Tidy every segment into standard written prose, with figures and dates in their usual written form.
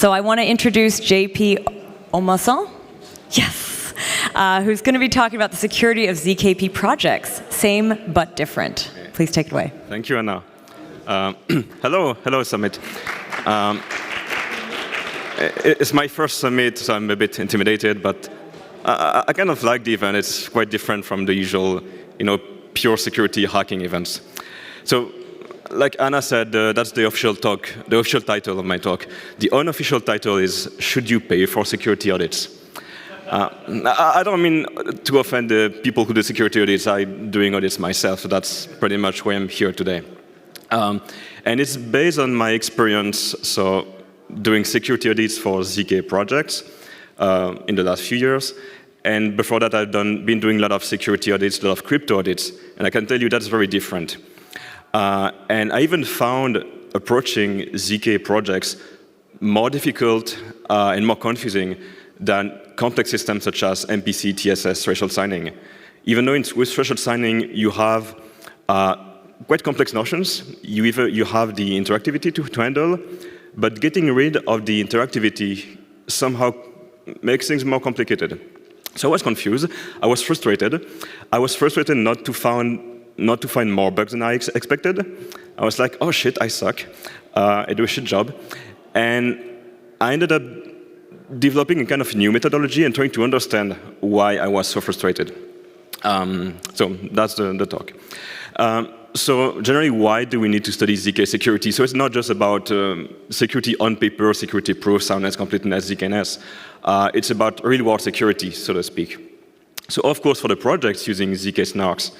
So I want to introduce JP Aumasson, yes, who's going to be talking about the security of ZKP projects. Same but different. Please take it away. Thank you, Anna. Hello, Summit. It's my first Summit, so I'm a bit intimidated, but I kind of like the event. It's quite different from the usual, pure security hacking events. So, like Anna said, that's the official talk, the official title of my talk. The unofficial title is, should you pay for security audits? I don't mean to offend the people who do security audits. I'm doing audits myself, so that's pretty much why I'm here today. And it's based on my experience, so doing security audits for ZK projects in the last few years. And before that, I've been doing a lot of security audits, a lot of crypto audits. And I can tell you that's very different. And I even found approaching ZK projects more difficult and more confusing than complex systems such as MPC, TSS, threshold signing. Even though with threshold signing, you have quite complex notions. You have the interactivity to handle, but getting rid of the interactivity somehow makes things more complicated. So I was confused. I was frustrated. I was frustrated not to find more bugs than I expected. I was like, oh shit, I suck. I do a shit job. And I ended up developing a kind of new methodology and trying to understand why I was so frustrated. So that's the talk. So generally, why do we need to study ZK security? So it's not just about security on paper, security proof, soundness, completeness, zkNS. It's about real-world security, so to speak. So of course, for the projects using zkSNARKs,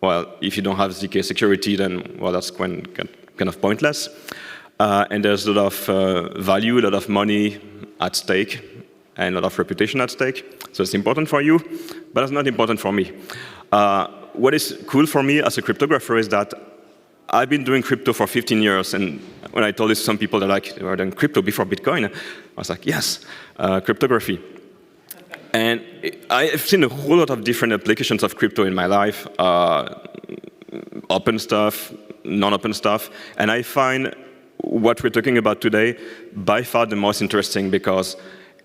well, if you don't have ZK security, then, well, that's kind of pointless. And there's a lot of value, a lot of money at stake, and a lot of reputation at stake. So it's important for you, but it's not important for me. What is cool for me as a cryptographer is that I've been doing crypto for 15 years, and when I told this to some people, they were doing crypto before Bitcoin, I was like, yes, cryptography. And I've seen a whole lot of different applications of crypto in my life, open stuff, non-open stuff, and I find what we're talking about today by far the most interesting because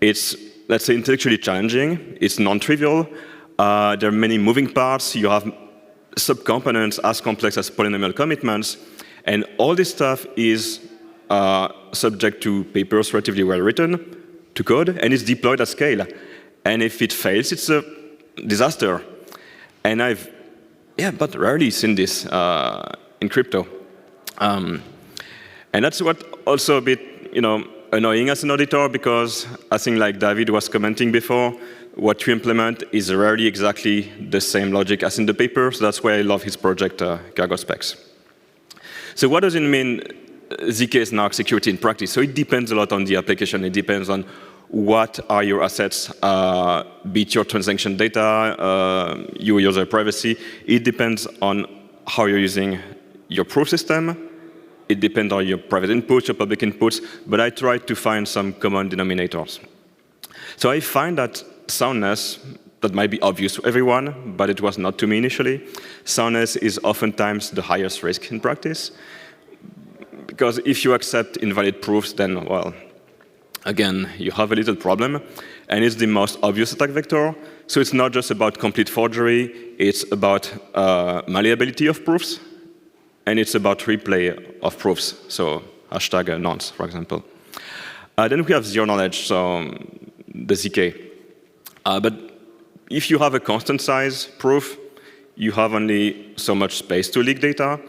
it's, let's say, intellectually challenging, it's non-trivial, there are many moving parts, you have subcomponents as complex as polynomial commitments, and all this stuff is subject to papers relatively well written, to code, and it's deployed at scale. And if it fails, it's a disaster. And I've, but rarely seen this in crypto. And that's what also a bit, annoying as an auditor, because I think like David was commenting before, what you implement is rarely exactly the same logic as in the paper, so that's why I love his project, Cargo Specs. So what does it mean, zkSNARK security in practice? So it depends a lot on the application. It depends on what are your assets, be it your transaction data, your user privacy. It depends on how you're using your proof system. It depends on your private inputs, your public inputs, but I try to find some common denominators. So I find that soundness, that might be obvious to everyone, but it was not to me initially. Soundness is oftentimes the highest risk in practice, because if you accept invalid proofs, then, well, again, you have a little problem, and it's the most obvious attack vector. So it's not just about complete forgery, it's about malleability of proofs, and it's about replay of proofs, so hashtag nonce, for example. Then we have zero knowledge, so the ZK. But if you have a constant size proof, you have only so much space to leak data,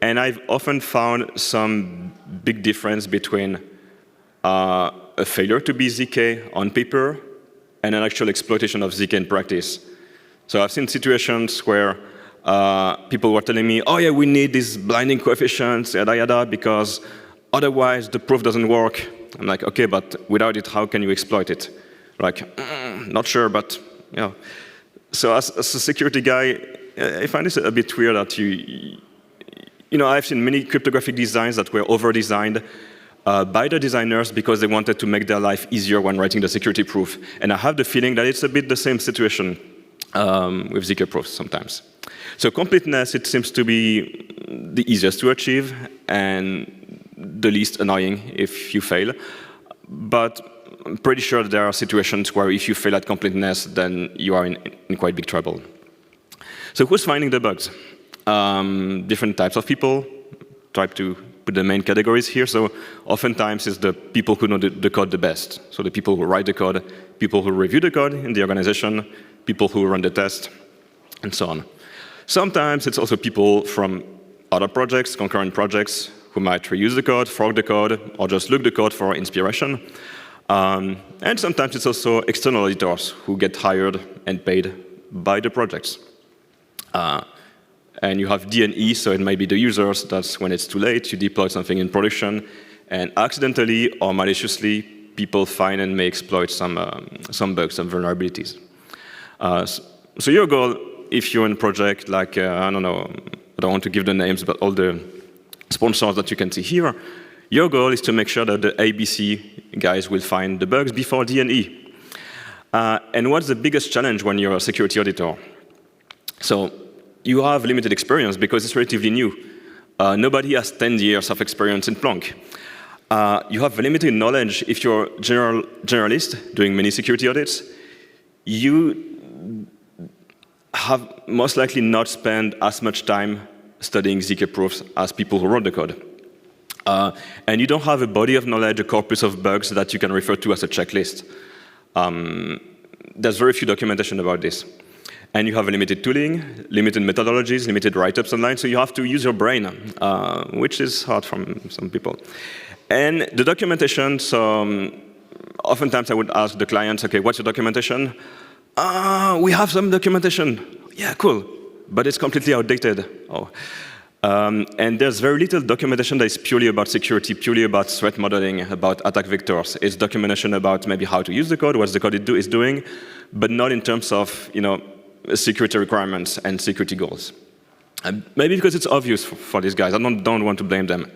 and I've often found some big difference between a failure to be ZK on paper and an actual exploitation of ZK in practice. So I've seen situations where people were telling me, oh yeah, we need these blinding coefficients, yada yada, because otherwise the proof doesn't work. I'm like, okay, but without it, how can you exploit it? Like, not sure, but yeah. So as a security guy, I find this a bit weird that I've seen many cryptographic designs that were over-designed by the designers because they wanted to make their life easier when writing the security proof. And I have the feeling that it's a bit the same situation with ZK proofs sometimes. So completeness, it seems to be the easiest to achieve and the least annoying if you fail. but I'm pretty sure that there are situations where if you fail at completeness, then you are in quite big trouble. So who's finding the bugs? Different types of people. Try to put the main categories here. So oftentimes it's the people who know the code the best. So the people who write the code, people who review the code in the organization, people who run the test, and so on. Sometimes it's also people from other projects, concurrent projects, who might reuse the code, fork the code, or just look the code for inspiration. And sometimes it's also external editors who get hired and paid by the projects. And you have D&E, so it might be the users. That's when it's too late. You deploy something in production, and accidentally or maliciously, people find and may exploit some bugs, some vulnerabilities. So your goal, if you're in a project like, I don't know, I don't want to give the names, but all the sponsors that you can see here, your goal is to make sure that the ABC guys will find the bugs before D&E. And what's the biggest challenge when you're a security auditor? So you have limited experience because it's relatively new. Nobody has 10 years of experience in Splunk. You have limited knowledge. If you're a generalist doing many security audits, you have most likely not spent as much time studying ZK proofs as people who wrote the code. And you don't have a body of knowledge, a corpus of bugs that you can refer to as a checklist. There's very few documentation about this. And you have a limited tooling, limited methodologies, limited write-ups online, so you have to use your brain, which is hard for some people. And the documentation, so oftentimes I would ask the clients, okay, what's your documentation? We have some documentation. Yeah, cool, but it's completely outdated. Oh. And there's very little documentation that is purely about security, purely about threat modeling, about attack vectors. It's documentation about maybe how to use the code, what the code is doing, but not in terms of, security requirements and security goals. Maybe because it's obvious for these guys. I don't want to blame them.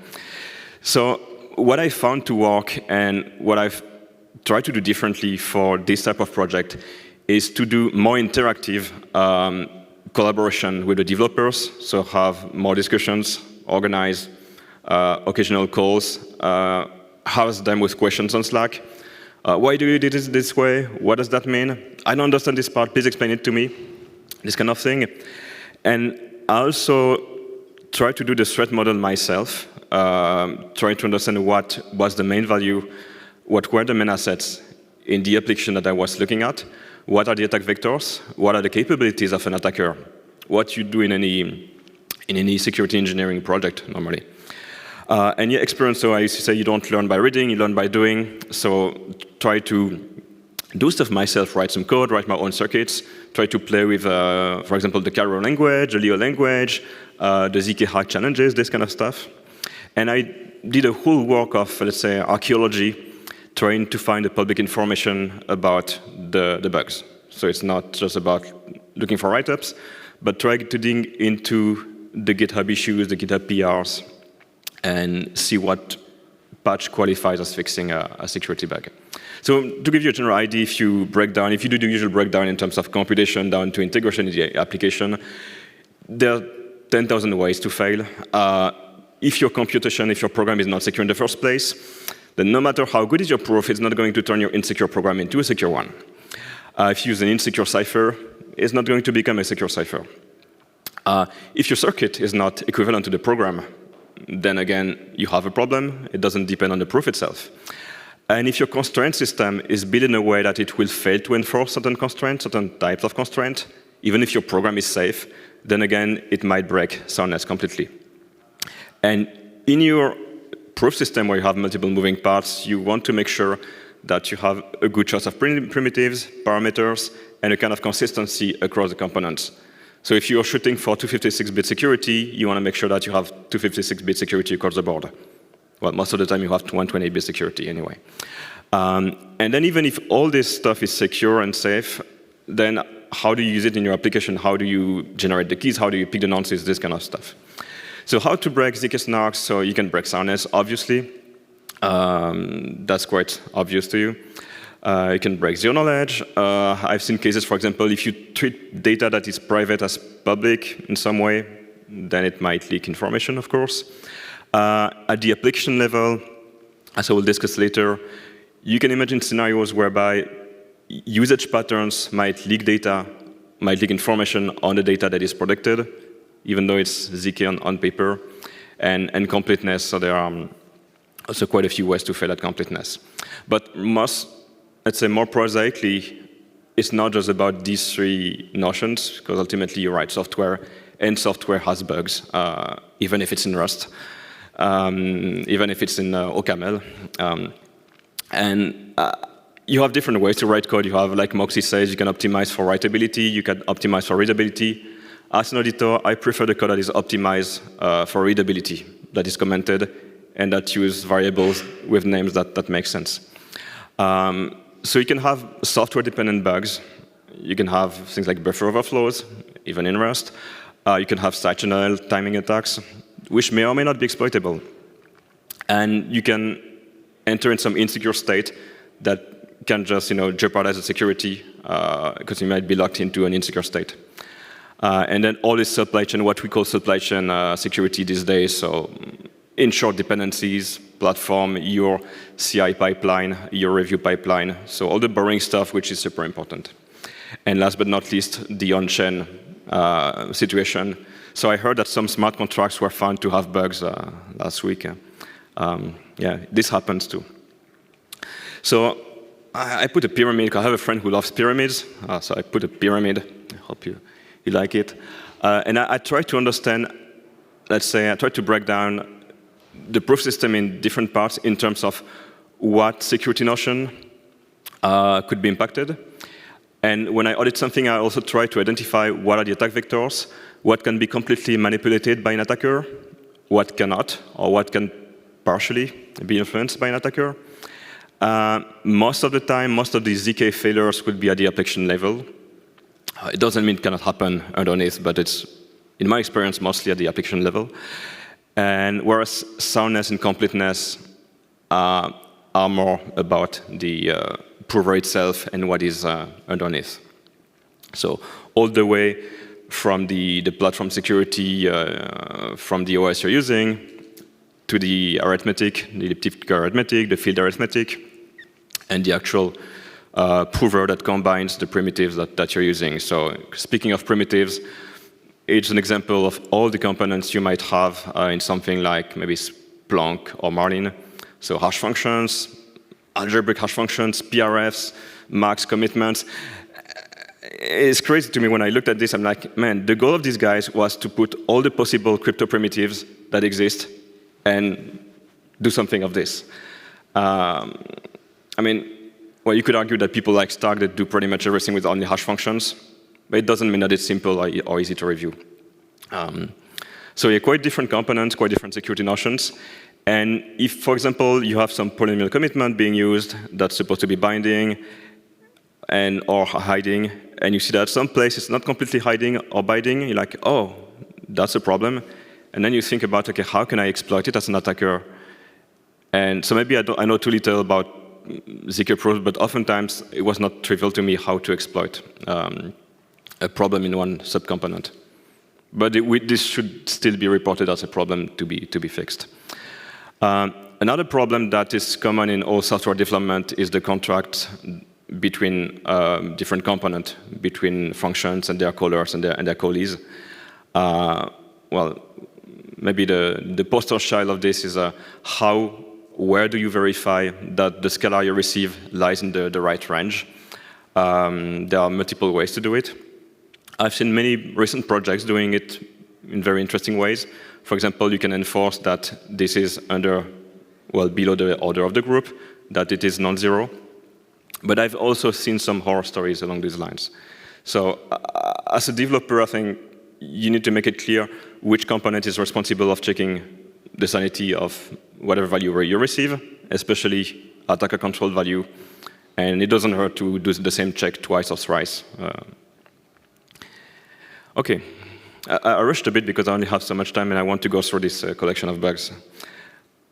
So what I found to work and what I've tried to do differently for this type of project is to do more interactive collaboration with the developers, so have more discussions, organize occasional calls, house them with questions on Slack. Why do you do this way? What does that mean? I don't understand this part, please explain it to me. This kind of thing. And I also try to do the threat model myself, trying to understand what was the main value, what were the main assets in the application that I was looking at, what are the attack vectors, what are the capabilities of an attacker, what you do in any security engineering project normally. And yeah, experience, so I used to say you don't learn by reading, you learn by doing, so try to do stuff myself, write some code, write my own circuits, try to play with, for example, the Cairo language, the Leo language, the ZK hack challenges, this kind of stuff. And I did a whole work of, let's say, archaeology, trying to find the public information about the bugs. So it's not just about looking for write-ups, but trying to dig into the GitHub issues, the GitHub PRs, and see what patch qualifies as fixing a security bug. So to give you a general idea, if you do the usual breakdown in terms of computation down to integration in the application, there are 10,000 ways to fail. If your program is not secure in the first place, then no matter how good is your proof, it's not going to turn your insecure program into a secure one. If you use an insecure cipher, it's not going to become a secure cipher. If your circuit is not equivalent to the program, then again, you have a problem. It doesn't depend on the proof itself. And if your constraint system is built in a way that it will fail to enforce certain constraints, certain types of constraint, even if your program is safe, then again, it might break Soundness completely. And in your proof system where you have multiple moving parts, you want to make sure that you have a good choice of primitives, parameters, and a kind of consistency across the components. So if you're shooting for 256-bit security, you want to make sure that you have 256-bit security across the board. Well, most of the time you have 128-bit security anyway. And then even if all this stuff is secure and safe, then how do you use it in your application? How do you generate the keys? How do you pick the nonces? This kind of stuff. So how to break zkSNARKs? So you can break Soundness, obviously. That's quite obvious to you. You can break zero knowledge. I've seen cases, for example, if you treat data that is private as public in some way, then it might leak information, of course. At the application level, as I will discuss later, you can imagine scenarios whereby usage patterns might leak data, might leak information on the data that is protected, even though it's ZK on paper, and completeness. So there are also quite a few ways to fail at completeness. But most, let's say more prosaically, it's not just about these three notions, because ultimately you write software, and software has bugs, even if it's in Rust, even if it's in OCaml. You have different ways to write code. You have, like Moxie says, you can optimize for writability, you can optimize for readability. As an auditor, I prefer the code that is optimized for readability, that is commented, and that use variables with names that make sense. So you can have software-dependent bugs. You can have things like buffer overflows, even in Rust. You can have side channel timing attacks, which may or may not be exploitable. And you can enter in some insecure state that can just jeopardize the security because you might be locked into an insecure state. And then all this supply chain, what we call supply chain security these days, so in short dependencies, platform, your CI pipeline, your review pipeline, so all the boring stuff which is super important. And last but not least, the on-chain situation. So I heard that some smart contracts were found to have bugs last week. Yeah, this happens too. So I put a pyramid. I have a friend who loves pyramids, so I put a pyramid. I hope you like it. And I try to understand, let's say, I try to break down the proof system in different parts in terms of what security notion could be impacted. And when I audit something, I also try to identify what are the attack vectors, what can be completely manipulated by an attacker, what cannot, or what can partially be influenced by an attacker. Most of the time, most of these ZK failures would be at the application level. It doesn't mean it cannot happen underneath, but it's, in my experience, mostly at the application level. And whereas soundness and completeness are more about the prover itself and what is underneath. So all the way from the platform security, from the OS you're using, to the arithmetic, the elliptic arithmetic, the field arithmetic, and the actual prover that combines the primitives that you're using. So speaking of primitives, it's an example of all the components you might have in something like maybe Splunk or Marlin. So hash functions, algebraic hash functions, PRFs, max commitments. It's crazy to me when I looked at this, I'm like, man, the goal of these guys was to put all the possible crypto primitives that exist and do something of this. I mean, well, you could argue that people like Stark that do pretty much everything with only hash functions, but it doesn't mean that it's simple or easy to review. So yeah, quite different components, quite different security notions. And if, for example, you have some polynomial commitment being used that's supposed to be binding or hiding, and you see that some place it's not completely hiding or binding, you're like, oh, that's a problem. And then you think about, okay, how can I exploit it as an attacker? And so maybe I know too little about ZK proofs, but oftentimes it was not trivial to me how to exploit a problem in one subcomponent. But this should still be reported as a problem to be fixed. Another problem that is common in all software development is the contract between different components, between functions and their callers and their callees. Well, maybe the poster child of this is where do you verify that the scalar you receive lies in the right range? There are multiple ways to do it. I've seen many recent projects doing it in very interesting ways. For example, you can enforce that this is below the order of the group, that it is non-zero. But I've also seen some horror stories along these lines. So as a developer, I think you need to make it clear which component is responsible of checking the sanity of whatever value you receive, especially attacker-controlled value. And it doesn't hurt to do the same check twice or thrice. OK. I rushed a bit because I only have so much time, and I want to go through this collection of bugs.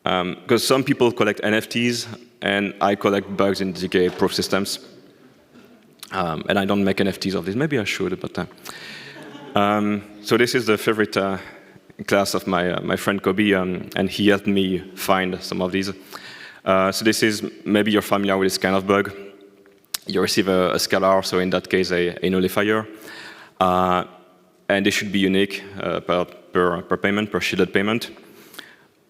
Because some people collect NFTs, and I collect bugs in ZK proof systems. And I don't make NFTs of this. Maybe I should, but... so this is the favorite class of my friend Kobe, and he helped me find some of these. So this is, maybe you're familiar with this kind of bug. You receive a scalar, so in that case, a nullifier. And they should be unique per payment, per shielded payment.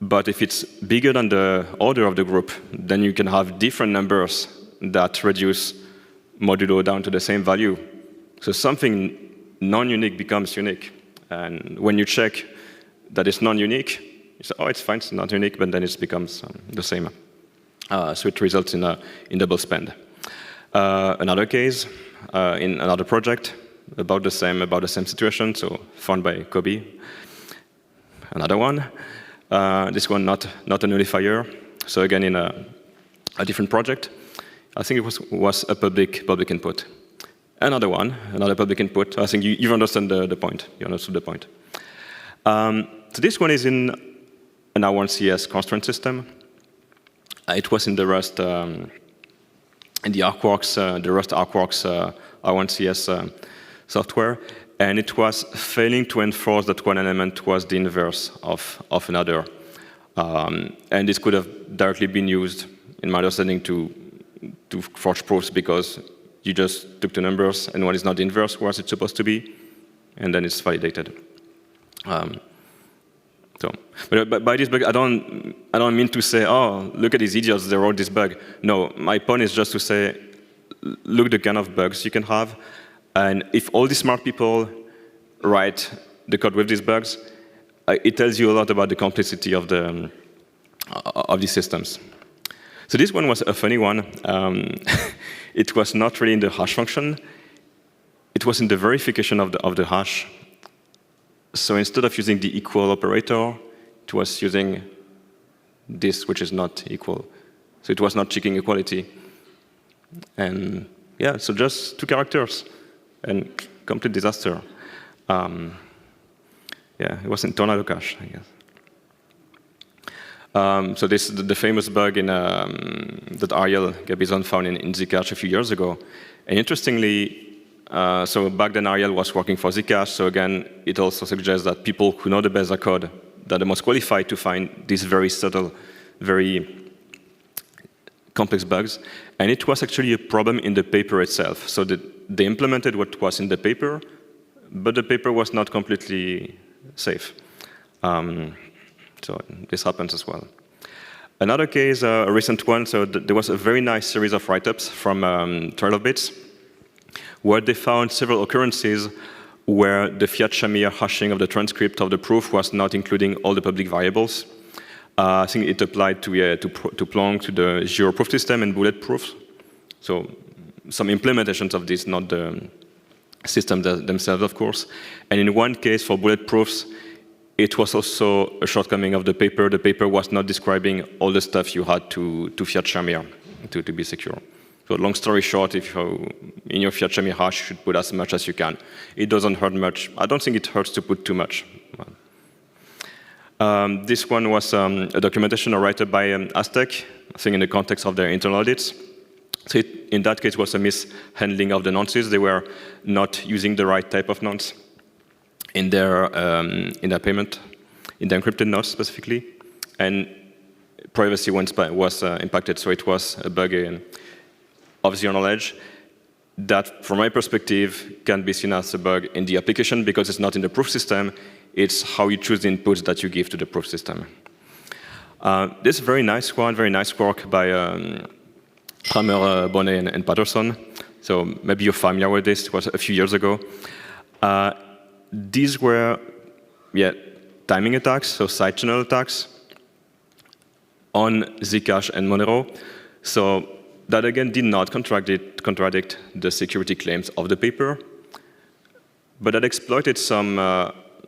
But if it's bigger than the order of the group, then you can have different numbers that reduce modulo down to the same value. So something non-unique becomes unique. And when you check that it's non-unique, you say, oh, it's fine, it's not unique, but then it becomes the same. So it results in double spend. Another case, in another project, about the same situation, so found by Kobe. Another one. This one not a nullifier. So again, in a different project. I think it was a public input. Another one, another public input. I think you understand the point. You understood the point. So this one is in an R1CS constraint system. It was in the Rust, in the ArcWorks, the Rust ArcWorks R1CS software, and it was failing to enforce that one element was the inverse of another. And this could have directly been used, in my understanding, to forge proofs, because you just took the numbers and one is not the inverse whereas it's supposed to be, and then it's validated. But by this bug, I don't mean to say, oh, look at these idiots, they wrote this bug. No, my point is just to say, look the kind of bugs you can have, and if all these smart people write the code with these bugs, it tells you a lot about the complexity of these systems. So this one was a funny one. It was not really in the hash function. It was in the verification of the hash. So instead of using the equal operator, it was using this, which is not equal. So it was not checking equality. And yeah, so just 2 characters, and complete disaster. Yeah, it was in tornado cache, I guess. So this the famous bug in that Ariel Gabizon found in zkSNARKs a few years ago. And interestingly, so back then Ariel was working for zkSNARKs, so again, it also suggests that people who know the best code, that are the most qualified to find these very subtle, very complex bugs. And it was actually a problem in the paper itself. So they implemented what was in the paper, but the paper was not completely safe. So this happens as well. Another case, a recent one, so there was a very nice series of write-ups from Trail of Bits, where they found several occurrences where the Fiat-Shamir hashing of the transcript of the proof was not including all the public variables. I think it applied to Plonk, to the zero proof system and bulletproof. So some implementations of this, not the system themselves, of course. And in one case for bulletproofs, it was also a shortcoming of the paper. The paper was not describing all the stuff you had to Fiat-Shamir to be secure. So long story short, if you, in your Fiat-Shamir hash, you should put as much as you can. It doesn't hurt much. I don't think it hurts to put too much. This one was a documentation written by Aztec, I think in the context of their internal audits. So in that case, was a mishandling of the nonces. They were not using the right type of nonce in their payment, in the encrypted nodes specifically, and privacy was impacted. So it was a bug of zero knowledge that, from my perspective, can be seen as a bug in the application because it's not in the proof system. It's how you choose the inputs that you give to the proof system. This very nice one, very nice work by Kramer, Bonnet, and Patterson. So maybe you're familiar with this. It was a few years ago. These were, timing attacks, so side channel attacks on Zcash and Monero. So that again did not contradict the security claims of the paper, but that exploited some,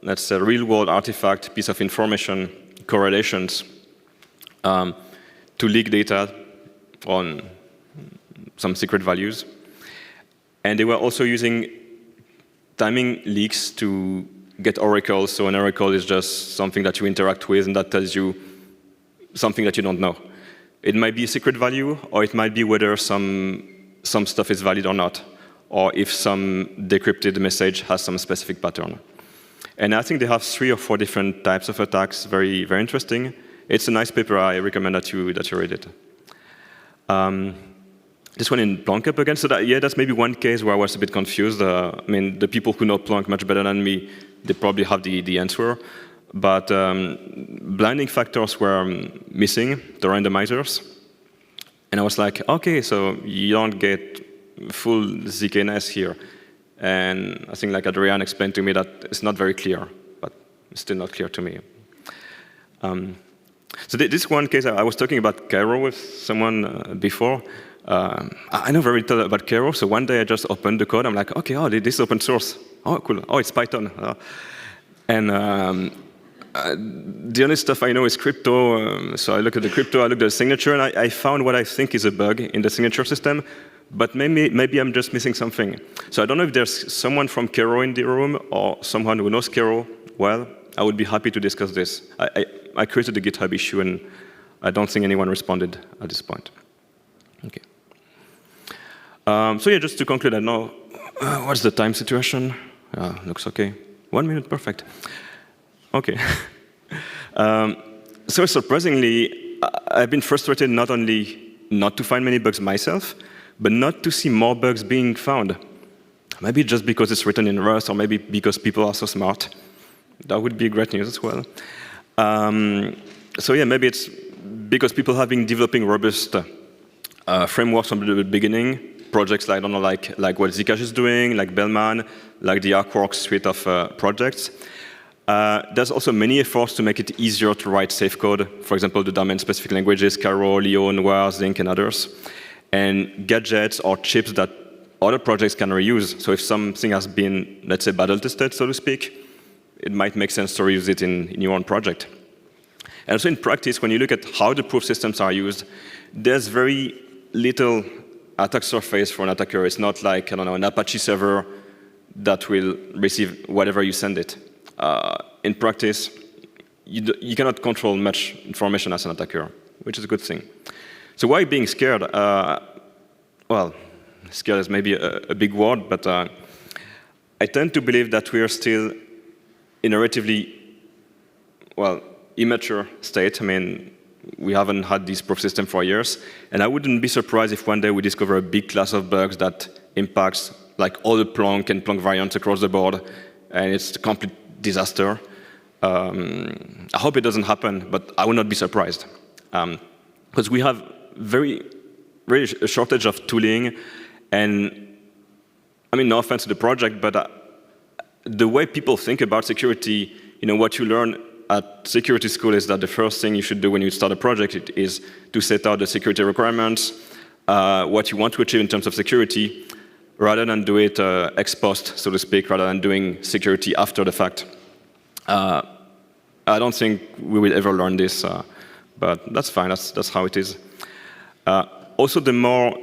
let's say, real-world artifact, piece of information, correlations to leak data on some secret values. And they were also using timing leaks to get oracles. So an oracle is just something that you interact with and that tells you something that you don't know. It might be a secret value, or it might be whether some stuff is valid or not, or if some decrypted message has some specific pattern. And I think they have 3 or 4 different types of attacks, very, very interesting. It's a nice paper. I recommend that you read it. This one in Plonk up again. So yeah, that's maybe one case where I was a bit confused. I mean, the people who know Plonk much better than me, they probably have the answer. But blinding factors were missing, the randomizers. And I was like, OK, so you don't get full zkNS here. And I think like Adrian explained to me that it's not very clear, but it's still not clear to me. So this one case, I was talking about Cairo with someone before. I know very little about Cairo, so one day I just opened the code. I'm like, OK, oh, this is open source. Oh, cool. Oh, it's Python. And the only stuff I know is crypto. So I look at the crypto, I look at the signature, and I found what I think is a bug in the signature system. But maybe I'm just missing something. So I don't know if there's someone from Cairo in the room or someone who knows Cairo well. I would be happy to discuss this. I created a GitHub issue, and I don't think anyone responded at this point. OK. So yeah, just to conclude, I know what's the time situation? Looks OK. 1 minute, perfect. OK. So surprisingly, I've been frustrated not only not to find many bugs myself, but not to see more bugs being found. Maybe just because it's written in Rust, or maybe because people are so smart. That would be great news as well. So yeah, maybe it's because people have been developing robust frameworks from the beginning. Projects like, I don't know, like what Zcash is doing, like Bellman, like the ArcWorks suite of projects. There's also many efforts to make it easier to write safe code. For example, the domain-specific languages, Caro, Leo, Noir, Zinc, and others. And gadgets or chips that other projects can reuse. So if something has been, let's say, battle-tested, so to speak, it might make sense to reuse it in your own project. And also in practice, when you look at how the proof systems are used, there's very little attack surface for an attacker. It's not like, I don't know, an Apache server that will receive whatever you send it. In practice, you cannot control much information as an attacker, which is a good thing. So why being scared? Well, scared is maybe a big word, but I tend to believe that we are still in a relatively, well, immature state. I mean, we haven't had this proof system for years, and I wouldn't be surprised if one day we discover a big class of bugs that impacts like all the Plonk and Plonk variants across the board, and it's a complete disaster. I hope it doesn't happen, but I would not be surprised. Because we have really a shortage of tooling, and I mean, no offense to the project, but the way people think about security, you know, what you learn at security school is that the first thing you should do when you start a project is to set out the security requirements, what you want to achieve in terms of security, rather than do it ex post, so to speak, rather than doing security after the fact. I don't think we will ever learn this, but that's fine. That's how it is. Also, the more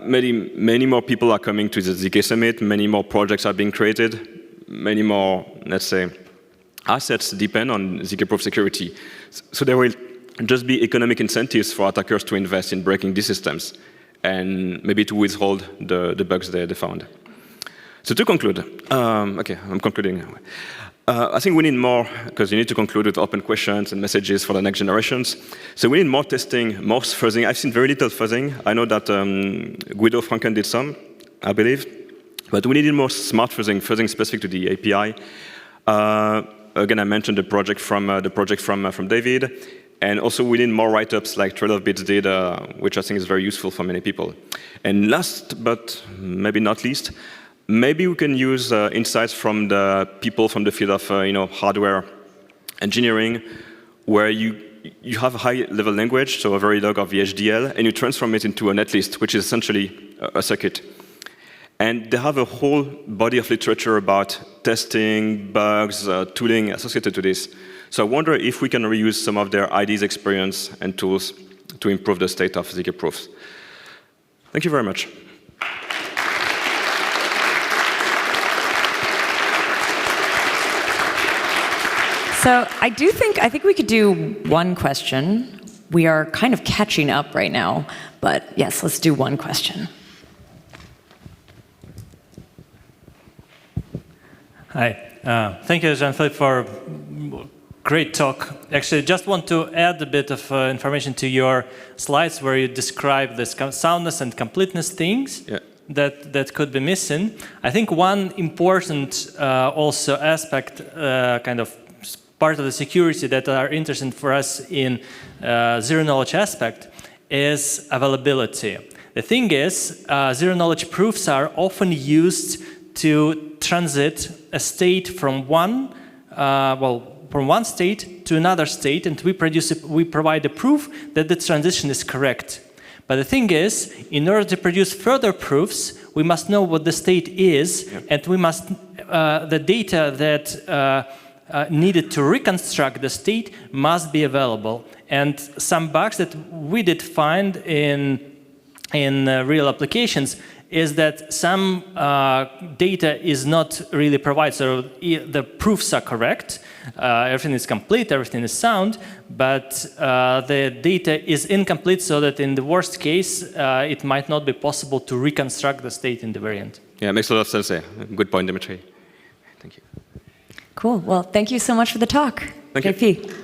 many more people are coming to the ZK Summit, many more projects are being created, many more, let's say, assets depend on ZK-proof security. So there will just be economic incentives for attackers to invest in breaking these systems, and maybe to withhold the bugs they found. So to conclude, OK, I'm concluding. I think we need more, because you need to conclude with open questions and messages for the next generations. So we need more testing, more fuzzing. I've seen very little fuzzing. I know that Guido Franken did some, I believe. But we needed more smart fuzzing, fuzzing specific to the API. Again, I mentioned the project from David. And also we need more write-ups like Trail of Bits did, which I think is very useful for many people. And last, but maybe not least, maybe we can use insights from the people from the field of hardware engineering, where you have a high-level language, so a Verilog or VHDL, and you transform it into a netlist, which is essentially a circuit. And they have a whole body of literature about testing, bugs, tooling associated to this. So I wonder if we can reuse some of their ID's experience and tools to improve the state of ZK proofs. Thank you very much. So I think we could do one question. We are kind of catching up right now, but yes, let's do one question. Hi. Thank you, Jean-Philippe, for Great talk. Actually, just want to add a bit of information to your slides where you describe this soundness and completeness things that could be missing. I think one important also aspect, kind of part of the security that are interesting for us in zero-knowledge aspect is availability. The thing is, zero-knowledge proofs are often used to transit a state from one state to another state, and we provide a proof that the transition is correct. But the thing is, in order to produce further proofs, we must know what the state is, and we must the data that needed to reconstruct the state must be available. And some bugs that we did find in real applications is that some data is not really provided. So the proofs are correct, everything is complete, everything is sound, but the data is incomplete, so that in the worst case, it might not be possible to reconstruct the state in the variant. Yeah, it makes a lot of sense there. Good point, Dimitri. Thank you. Cool. Well, thank you so much for the talk, JP.